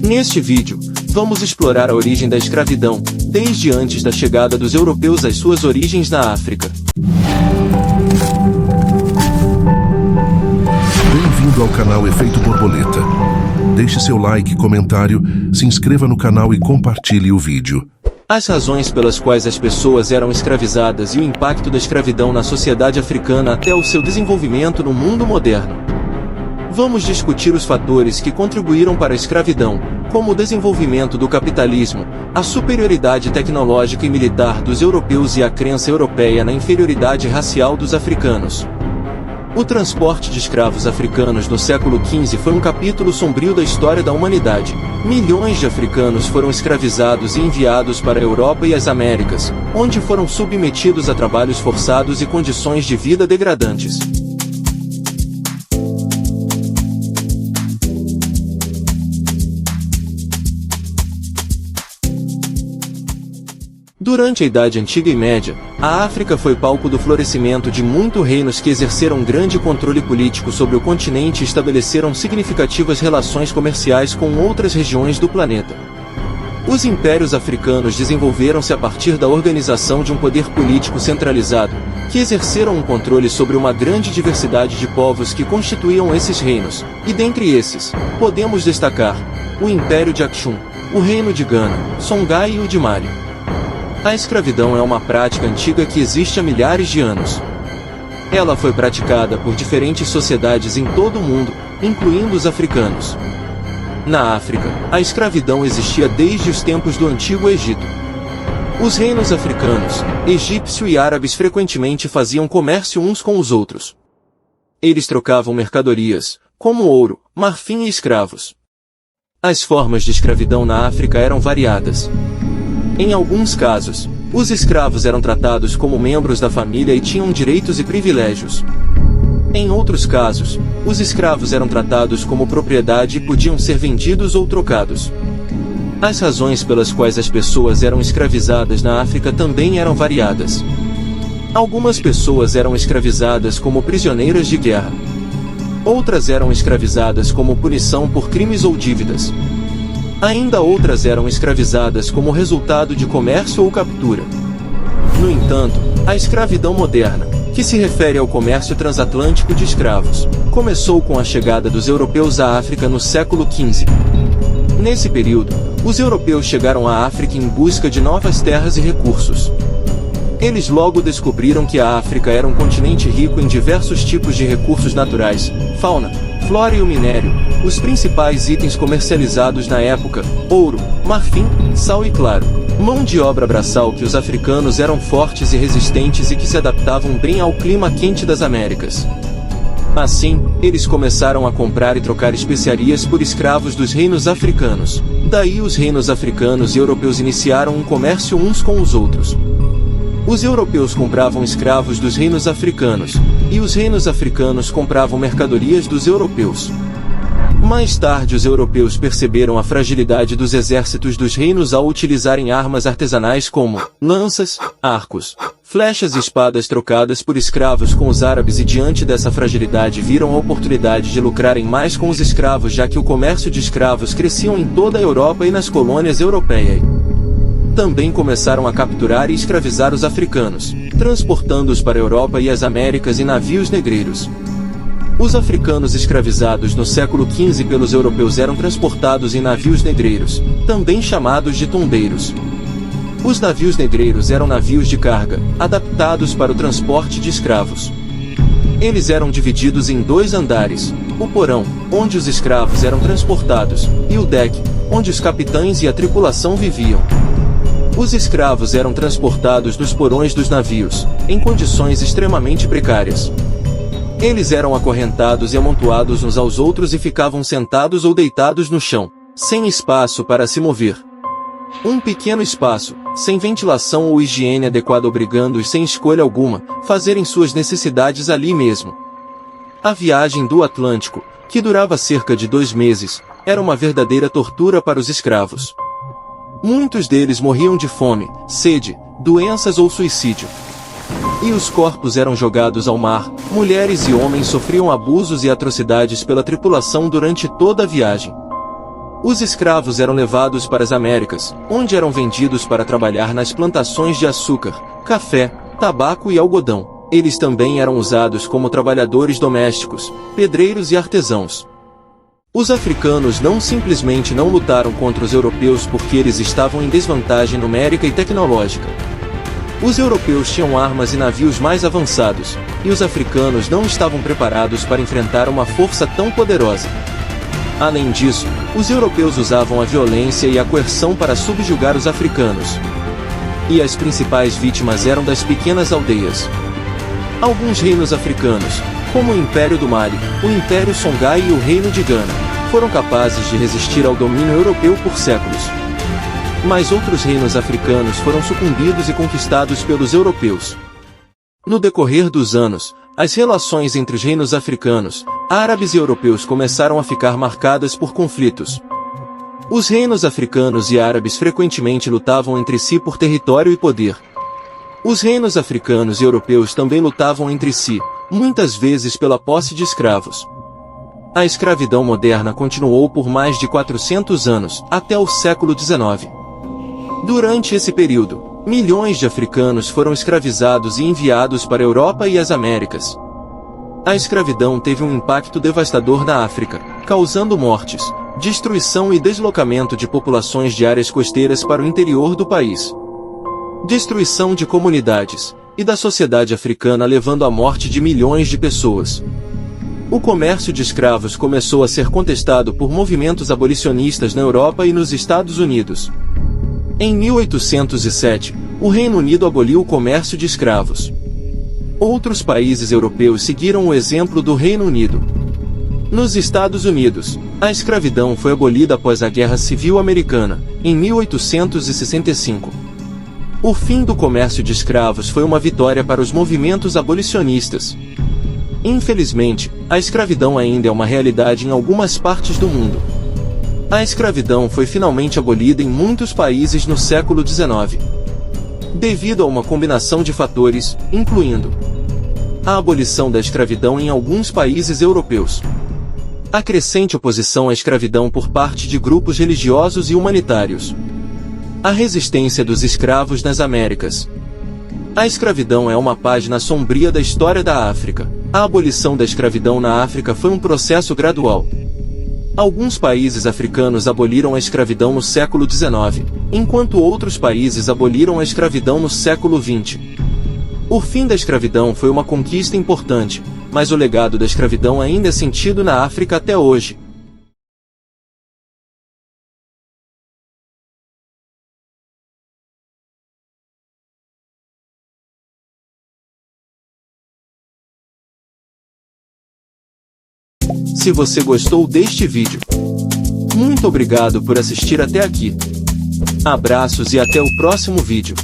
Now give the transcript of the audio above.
Neste vídeo, vamos explorar a origem da escravidão, desde antes da chegada dos europeus às suas origens na África. Bem-vindo ao canal Efeito Borboleta. Deixe seu like, comentário, se inscreva no canal e compartilhe o vídeo. As razões pelas quais as pessoas eram escravizadas e o impacto da escravidão na sociedade africana até o seu desenvolvimento no mundo moderno. Vamos discutir os fatores que contribuíram para a escravidão, como o desenvolvimento do capitalismo, a superioridade tecnológica e militar dos europeus e a crença europeia na inferioridade racial dos africanos. O transporte de escravos africanos no século XV foi um capítulo sombrio da história da humanidade. Milhões de africanos foram escravizados e enviados para a Europa e as Américas, onde foram submetidos a trabalhos forçados e condições de vida degradantes. Durante a Idade Antiga e Média, a África foi palco do florescimento de muitos reinos que exerceram grande controle político sobre o continente e estabeleceram significativas relações comerciais com outras regiões do planeta. Os impérios africanos desenvolveram-se a partir da organização de um poder político centralizado, que exerceram um controle sobre uma grande diversidade de povos que constituíam esses reinos, e dentre esses, podemos destacar o Império de Aksum, o Reino de Gana, Songhai e o de Mali. A escravidão é uma prática antiga que existe há milhares de anos. Ela foi praticada por diferentes sociedades em todo o mundo, incluindo os africanos. Na África, a escravidão existia desde os tempos do Antigo Egito. Os reinos africanos, egípcio e árabes frequentemente faziam comércio uns com os outros. Eles trocavam mercadorias, como ouro, marfim e escravos. As formas de escravidão na África eram variadas. Em alguns casos, os escravos eram tratados como membros da família e tinham direitos e privilégios. Em outros casos, os escravos eram tratados como propriedade e podiam ser vendidos ou trocados. As razões pelas quais as pessoas eram escravizadas na África também eram variadas. Algumas pessoas eram escravizadas como prisioneiras de guerra. Outras eram escravizadas como punição por crimes ou dívidas. Ainda outras eram escravizadas como resultado de comércio ou captura. No entanto, a escravidão moderna, que se refere ao comércio transatlântico de escravos, começou com a chegada dos europeus à África no século XV. Nesse período, os europeus chegaram à África em busca de novas terras e recursos. Eles logo descobriram que a África era um continente rico em diversos tipos de recursos naturais, fauna, flora e o minério, os principais itens comercializados na época: ouro, marfim, sal e claro, mão de obra braçal. Que os africanos eram fortes e resistentes e que se adaptavam bem ao clima quente das Américas. Assim, eles começaram a comprar e trocar especiarias por escravos dos reinos africanos. Daí os reinos africanos e europeus iniciaram um comércio uns com os outros. Os europeus compravam escravos dos reinos africanos, e os reinos africanos compravam mercadorias dos europeus. Mais tarde os europeus perceberam a fragilidade dos exércitos dos reinos ao utilizarem armas artesanais como lanças, arcos, flechas e espadas trocadas por escravos com os árabes, e diante dessa fragilidade viram a oportunidade de lucrarem mais com os escravos, já que o comércio de escravos crescia em toda a Europa e nas colônias europeias. Também começaram a capturar e escravizar os africanos, transportando-os para a Europa e as Américas em navios negreiros. Os africanos escravizados no século XV pelos europeus eram transportados em navios negreiros, também chamados de tondeiros. Os navios negreiros eram navios de carga, adaptados para o transporte de escravos. Eles eram divididos em dois andares: o porão, onde os escravos eram transportados, e o deck, onde os capitães e a tripulação viviam. Os escravos eram transportados nos porões dos navios, em condições extremamente precárias. Eles eram acorrentados e amontoados uns aos outros e ficavam sentados ou deitados no chão, sem espaço para se mover. Um pequeno espaço, sem ventilação ou higiene adequada, obrigando-os sem escolha alguma, a fazerem suas necessidades ali mesmo. A viagem do Atlântico, que durava cerca de 2 meses, era uma verdadeira tortura para os escravos. Muitos deles morriam de fome, sede, doenças ou suicídio. E os corpos eram jogados ao mar. Mulheres e homens sofriam abusos e atrocidades pela tripulação durante toda a viagem. Os escravos eram levados para as Américas, onde eram vendidos para trabalhar nas plantações de açúcar, café, tabaco e algodão. Eles também eram usados como trabalhadores domésticos, pedreiros e artesãos. Os africanos não simplesmente não lutaram contra os europeus porque eles estavam em desvantagem numérica e tecnológica. Os europeus tinham armas e navios mais avançados, e os africanos não estavam preparados para enfrentar uma força tão poderosa. Além disso, os europeus usavam a violência e a coerção para subjugar os africanos. E as principais vítimas eram das pequenas aldeias. Alguns reinos africanos, como o Império do Mali, o Império Songhai e o Reino de Gana, foram capazes de resistir ao domínio europeu por séculos. Mas outros reinos africanos foram sucumbidos e conquistados pelos europeus. No decorrer dos anos, as relações entre os reinos africanos, árabes e europeus começaram a ficar marcadas por conflitos. Os reinos africanos e árabes frequentemente lutavam entre si por território e poder. Os reinos africanos e europeus também lutavam entre si, muitas vezes pela posse de escravos. A escravidão moderna continuou por mais de 400 anos, até o século XIX. Durante esse período, milhões de africanos foram escravizados e enviados para a Europa e as Américas. A escravidão teve um impacto devastador na África, causando mortes, destruição e deslocamento de populações de áreas costeiras para o interior do país. Destruição de comunidades e da sociedade africana, levando à morte de milhões de pessoas. O comércio de escravos começou a ser contestado por movimentos abolicionistas na Europa e nos Estados Unidos. Em 1807, o Reino Unido aboliu o comércio de escravos. Outros países europeus seguiram o exemplo do Reino Unido. Nos Estados Unidos, a escravidão foi abolida após a Guerra Civil Americana, em 1865. O fim do comércio de escravos foi uma vitória para os movimentos abolicionistas. Infelizmente, a escravidão ainda é uma realidade em algumas partes do mundo. A escravidão foi finalmente abolida em muitos países no século XIX. Devido a uma combinação de fatores, incluindo a abolição da escravidão em alguns países europeus, a crescente oposição à escravidão por parte de grupos religiosos e humanitários, a resistência dos escravos nas Américas. A escravidão é uma página sombria da história da África. A abolição da escravidão na África foi um processo gradual. Alguns países africanos aboliram a escravidão no século XIX, enquanto outros países aboliram a escravidão no século XX. O fim da escravidão foi uma conquista importante, mas o legado da escravidão ainda é sentido na África até hoje. Se você gostou deste vídeo, muito obrigado por assistir até aqui. Abraços e até o próximo vídeo.